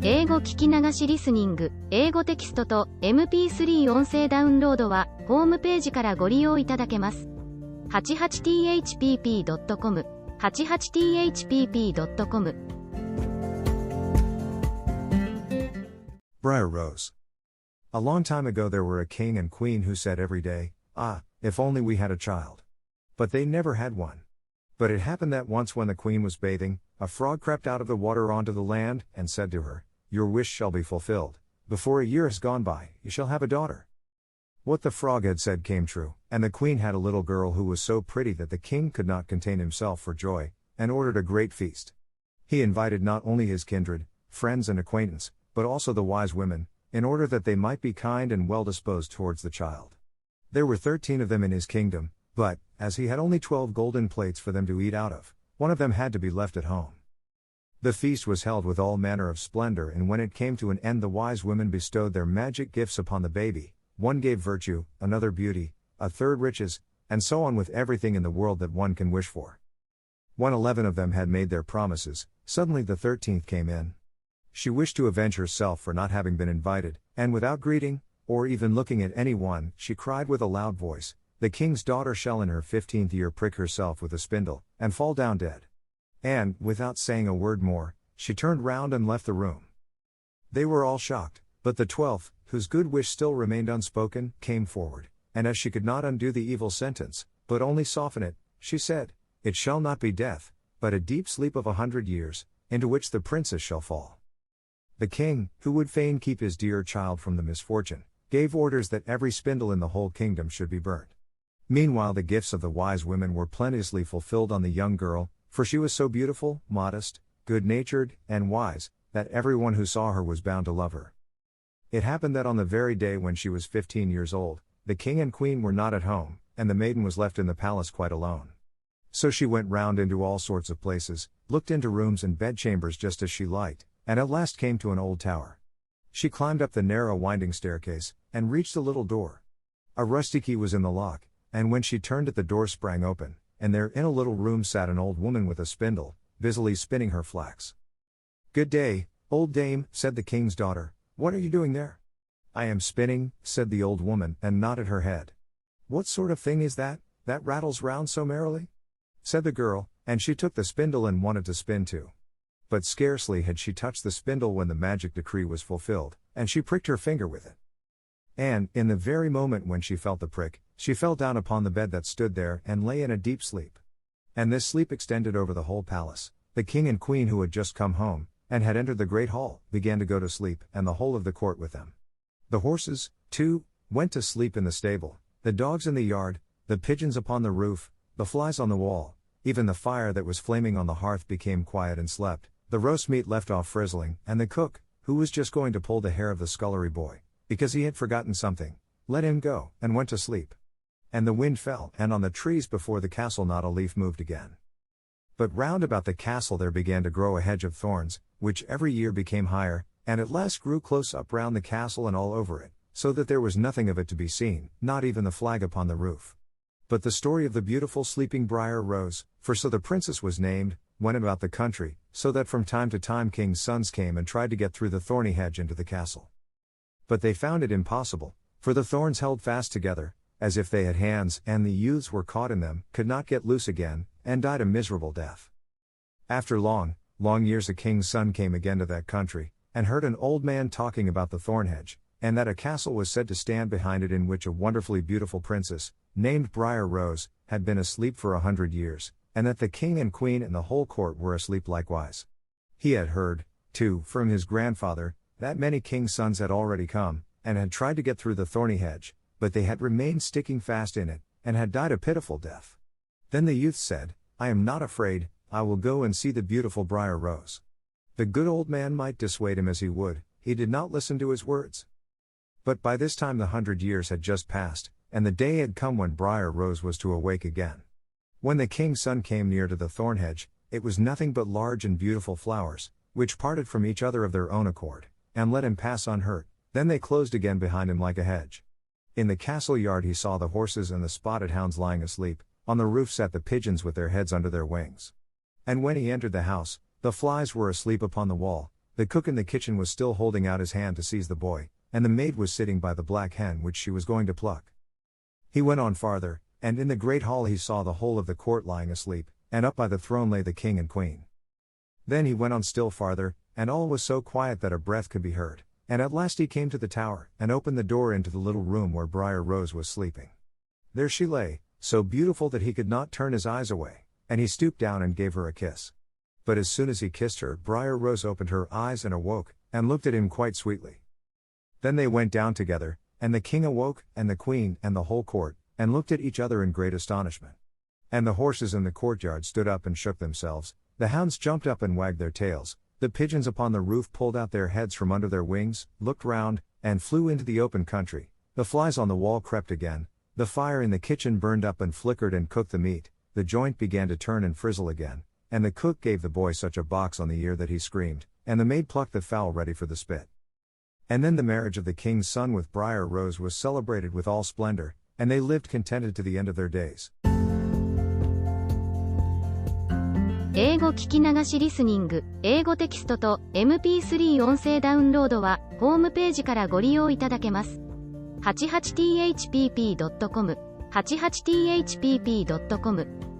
英語聞き流しリスニング、英語テキストと MP3 音声ダウンロードはホームページからご利用いただけます。88thpp.com 88thpp.com Briar Rose. A long time ago there were a king and queen who said every day, if only we had a child. But they never had one. But it happened that once when the queen was bathing, a frog crept out of the water onto the land, and said to her, "Your wish shall be fulfilled. Before a year has gone by, you shall have a daughter." What the frog had said came true, and the queen had a little girl who was so pretty that the king could not contain himself for joy, and ordered a great feast. He invited not only his kindred, friends and acquaintance, but also the wise women, in order that they might be kind and well disposed towards the child. There were 13 of them in his kingdom, but, as he had only 12 golden plates for them to eat out of, one of them had to be left at home. The feast was held with all manner of splendor, and when it came to an end the wise women bestowed their magic gifts upon the baby. One gave virtue, another beauty, a third riches, and so on with everything in the world that one can wish for. When 11 of them had made their promises, suddenly the 13th came in. She wished to avenge herself for not having been invited, and without greeting, or even looking at anyone, she cried with a loud voice, "The king's daughter shall in her 15th year prick herself with a spindle, and fall down dead." And, without saying a word more, she turned round and left the room. They were all shocked, but the 12th, whose good wish still remained unspoken, came forward, and as she could not undo the evil sentence, but only soften it, she said, "It shall not be death, but a deep sleep of 100 years, into which the princess shall fall." The king, who would fain keep his dear child from the misfortune, gave orders that every spindle in the whole kingdom should be burnt. Meanwhile the gifts of the wise women were plenteously fulfilled on the young girl, for she was so beautiful, modest, good-natured, and wise, that everyone who saw her was bound to love her. It happened that on the very day when she was 15 years old, the king and queen were not at home, and the maiden was left in the palace quite alone. So she went round into all sorts of places, looked into rooms and bedchambers just as she liked, and at last came to an old tower. She climbed up the narrow winding staircase, and reached a little door. A rusty key was in the lock, and when she turned it the door sprang open, and there in a little room sat an old woman with a spindle, busily spinning her flax. "Good day, old dame," said the king's daughter, "what are you doing there?" "I am spinning," said the old woman, and nodded her head. "What sort of thing is that rattles round so merrily?" said the girl, and she took the spindle and wanted to spin too. But scarcely had she touched the spindle when the magic decree was fulfilled, and she pricked her finger with it. And, in the very moment when she felt the prick, she fell down upon the bed that stood there, and lay in a deep sleep. And this sleep extended over the whole palace. The king and queen who had just come home, and had entered the great hall, began to go to sleep, and the whole of the court with them. The horses, too, went to sleep in the stable, the dogs in the yard, the pigeons upon the roof, the flies on the wall, even the fire that was flaming on the hearth became quiet and slept, the roast meat left off frizzling, and the cook, who was just going to pull the hair of the scullery boy, because he had forgotten something, let him go, and went to sleep. And the wind fell, and on the trees before the castle not a leaf moved again. But round about the castle there began to grow a hedge of thorns, which every year became higher, and at last grew close up round the castle and all over it, so that there was nothing of it to be seen, not even the flag upon the roof. But the story of the beautiful sleeping Briar Rose, for so the princess was named, went about the country, so that from time to time kings' sons came and tried to get through the thorny hedge into the castle. But they found it impossible, for the thorns held fast together, as if they had hands, and the youths were caught in them, could not get loose again, and died a miserable death. After long years a king's son came again to that country, and heard an old man talking about the thorn hedge, and that a castle was said to stand behind it in which a wonderfully beautiful princess, named Briar Rose, had been asleep for 100 years, and that the king and queen and the whole court were asleep likewise. He had heard, too, from his grandfather, that many kings' sons had already come, and had tried to get through the thorny hedge, but they had remained sticking fast in it, and had died a pitiful death. Then the youth said, "I am not afraid, I will go and see the beautiful Briar Rose." The good old man might dissuade him as he would, he did not listen to his words. But by this time the 100 years had just passed, and the day had come when Briar Rose was to awake again. When the king's son came near to the thorn hedge, it was nothing but large and beautiful flowers, which parted from each other of their own accord, and let him pass unhurt, then they closed again behind him like a hedge. In the castle yard he saw the horses and the spotted hounds lying asleep, on the roof sat the pigeons with their heads under their wings. And when he entered the house, the flies were asleep upon the wall, The cook in the kitchen was still holding out his hand to seize the boy, and the maid was sitting by the black hen which she was going to pluck. He went on farther, and in the great hall he saw the whole of the court lying asleep, and up by the throne lay the king and queen. Then he went on still farther, and all was so quiet that a breath could be heard, and at last he came to the tower, and opened the door into the little room where Briar Rose was sleeping. There she lay, so beautiful that he could not turn his eyes away, and he stooped down and gave her a kiss. But as soon as he kissed her, Briar Rose opened her eyes and awoke, and looked at him quite sweetly. Then they went down together, and the king awoke, and the queen, and the whole court, and looked at each other in great astonishment. And the horses in the courtyard stood up and shook themselves, the hounds jumped up and wagged their tails, the pigeons upon the roof pulled out their heads from under their wings, looked round, and flew into the open country, the flies on the wall crept again, the fire in the kitchen burned up and flickered and cooked the meat, the joint began to turn and frizzle again, and the cook gave the boy such a box on the ear that he screamed, and the maid plucked the fowl ready for the spit. And then the marriage of the king's son with Briar Rose was celebrated with all splendor, and they lived contented to the end of their days. 英語聞き流しリスニング、英語テキストと MP3 音声ダウンロードはホームページからご利用いただけます。88thpp.com、88thpp.com